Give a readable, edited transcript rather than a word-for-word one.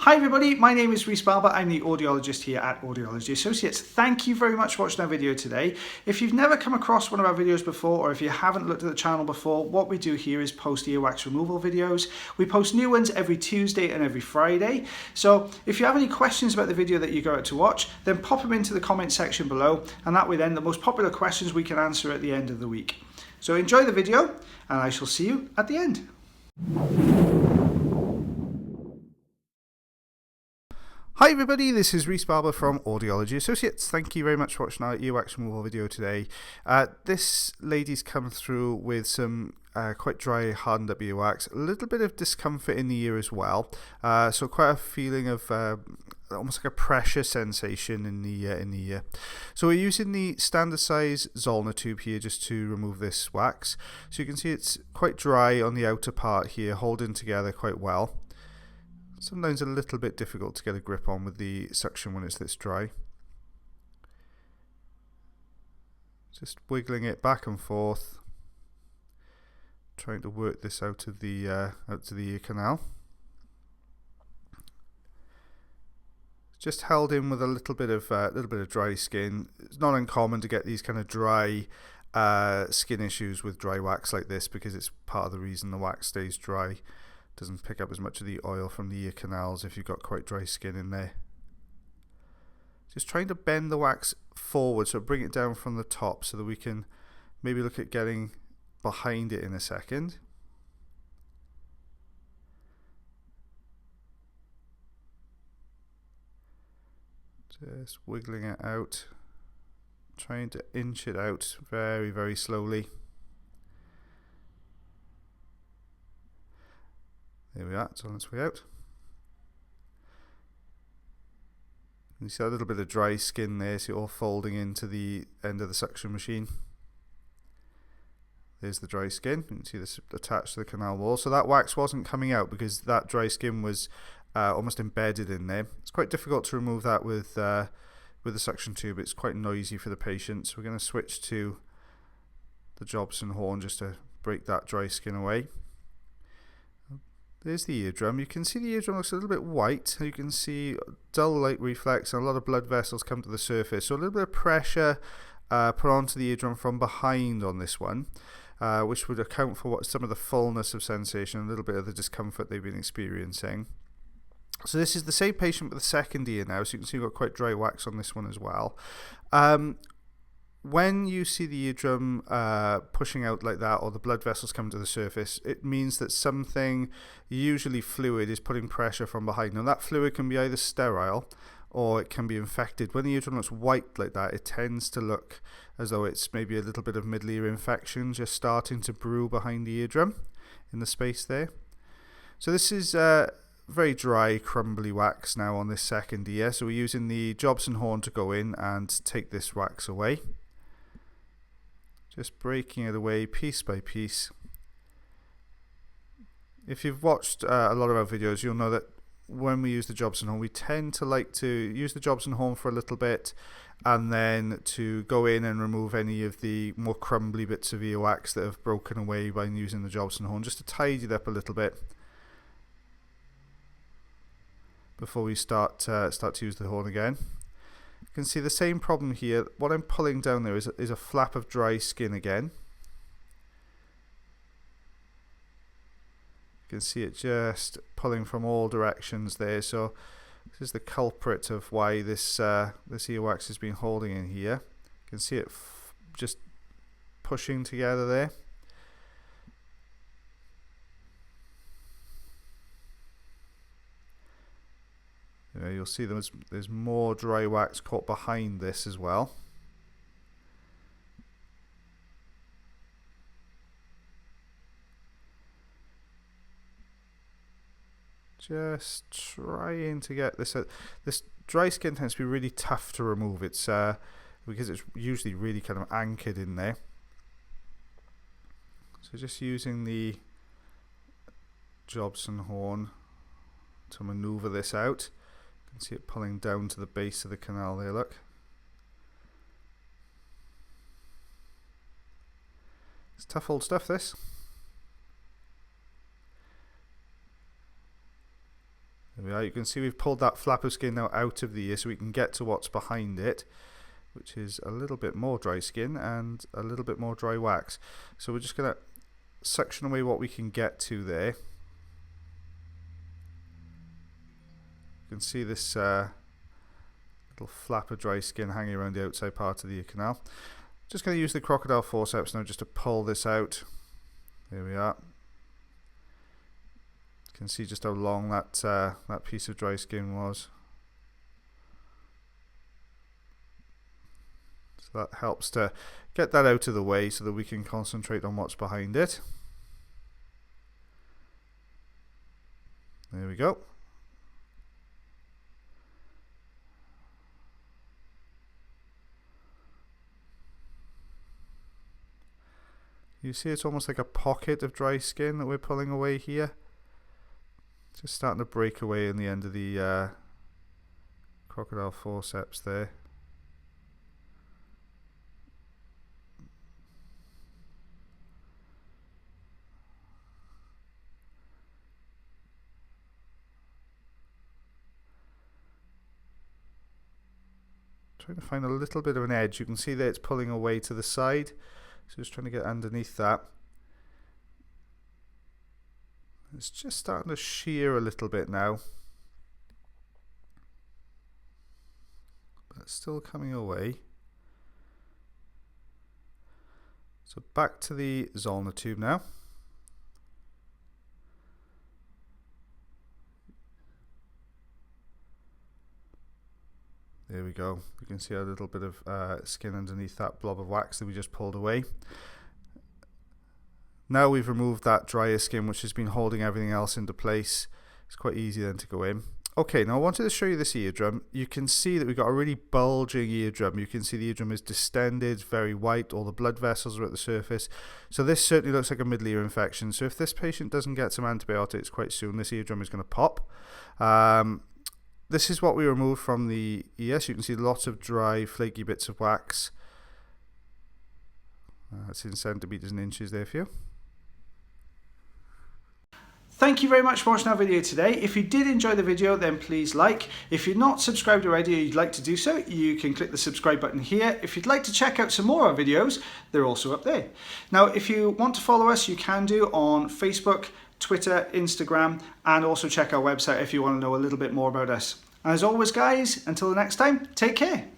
Hi everybody, my name is Rhys Barber. I'm the audiologist here at Audiology Associates. Thank you very much for watching our video today. If you've never come across one of our videos before, or if you haven't looked at the channel before, what we do here is post earwax removal videos. We post new ones every Tuesday and every Friday. So if you have any questions about the video that you go out to watch, then pop them into the comment section below, and that way then the most popular questions we can answer at the end of the week. So enjoy the video, and I shall see you at the end. Hi everybody, this is Rhys Barber from Audiology Associates. Thank you very much for watching our earwax removal video today. This lady's come through with some quite dry, hardened up earwax, a little bit of discomfort in the ear as well. So quite a feeling of almost like a pressure sensation in the ear. So we're using the standard size Zollner tube here just to remove this wax. So you can see it's quite dry on the outer part here, holding together quite well. Sometimes a little bit difficult to get a grip on with the suction when it's this dry. Just wiggling it back and forth, trying to work this out of the ear canal. Just held in with a little bit of dry skin. It's not uncommon to get these kind of dry skin issues with dry wax like this, because it's part of the reason the wax stays dry. Doesn't pick up as much of the oil from the ear canals if you've got quite dry skin in there. Just trying to bend the wax forward, so bring it down from the top so that we can maybe look at getting behind it in a second. Just wiggling it out, trying to inch it out very, very slowly. There we are, it's on its way out. You see a little bit of dry skin there, so all folding into the end of the suction machine. There's the dry skin. You can see this attached to the canal wall. So that wax wasn't coming out because that dry skin was almost embedded in there. It's quite difficult to remove that with the suction tube. It's quite noisy for the patient. So we're going to switch to the Jobson horn just to break that dry skin away. There's the eardrum. You can see the eardrum looks a little bit white. You can see dull light reflex and a lot of blood vessels come to the surface. So a little bit of pressure put onto the eardrum from behind on this one, which would account for some of the fullness of sensation, a little bit of the discomfort they've been experiencing. So this is the same patient with the second ear now. So you can see we've got quite dry wax on this one as well. When you see the eardrum pushing out like that, or the blood vessels come to the surface, it means that something, usually fluid, is putting pressure from behind. Now that fluid can be either sterile or it can be infected. When the eardrum looks white like that, it tends to look as though it's maybe a little bit of middle ear infection just starting to brew behind the eardrum in the space there. So this is very dry, crumbly wax now on this second ear. So we're using the Jobson horn to go in and take this wax away. Just breaking it away piece by piece. If you've watched a lot of our videos, you'll know that when we use the Jobson horn, we tend to like to use the Jobson horn for a little bit and then to go in and remove any of the more crumbly bits of earwax that have broken away by using the Jobson horn, just to tidy it up a little bit before we start to use the horn again. You can see the same problem here. What I'm pulling down there is a flap of dry skin again. You can see it just pulling from all directions there. So this is the culprit of why this earwax has been holding in here. You can see it just pushing together there. You'll see there's more dry wax caught behind this as well. Just trying to get this. This dry skin tends to be really tough to remove. It's because it's usually really kind of anchored in there. So just using the Jobson horn to maneuver this out. You can see it pulling down to the base of the canal there, look. It's tough old stuff, this. There There we are. You can see we've pulled that flap of skin now out of the ear so we can get to what's behind it, which is a little bit more dry skin and a little bit more dry wax. So we're just going to suction away what we can get to there. You can see this little flap of dry skin hanging around the outside part of the ear canal. Just going to use the crocodile forceps now just to pull this out. There we are. You can see just how long that piece of dry skin was. So that helps to get that out of the way so that we can concentrate on what's behind it. There we go. You see it's almost like a pocket of dry skin that we're pulling away here. Just starting to break away in the end of the crocodile forceps there. Trying to find a little bit of an edge. You can see that it's pulling away to the side. So just trying to get underneath that. It's just starting to shear a little bit now, but it's still coming away. So back to the Zollner tube now. There we go. You can see a little bit of skin underneath that blob of wax that we just pulled away. Now we've removed that drier skin which has been holding everything else into place. It's quite easy then to go in. Okay, now I wanted to show you this eardrum. You can see that we've got a really bulging eardrum. You can see the eardrum is distended, very white, all the blood vessels are at the surface. So this certainly looks like a middle ear infection. So if this patient doesn't get some antibiotics quite soon, this eardrum is going to pop. This is what we removed from the ear. So you can see lots of dry, flaky bits of wax. That's in centimeters and inches there for you. Thank you very much for watching our video today. If you did enjoy the video, then please like. If you're not subscribed already or you'd like to do so, you can click the subscribe button here. If you'd like to check out some more of our videos, they're also up there. Now, if you want to follow us, you can do on Facebook, Twitter, Instagram, and also check our website if you want to know a little bit more about us. As always, guys, until the next time, take care.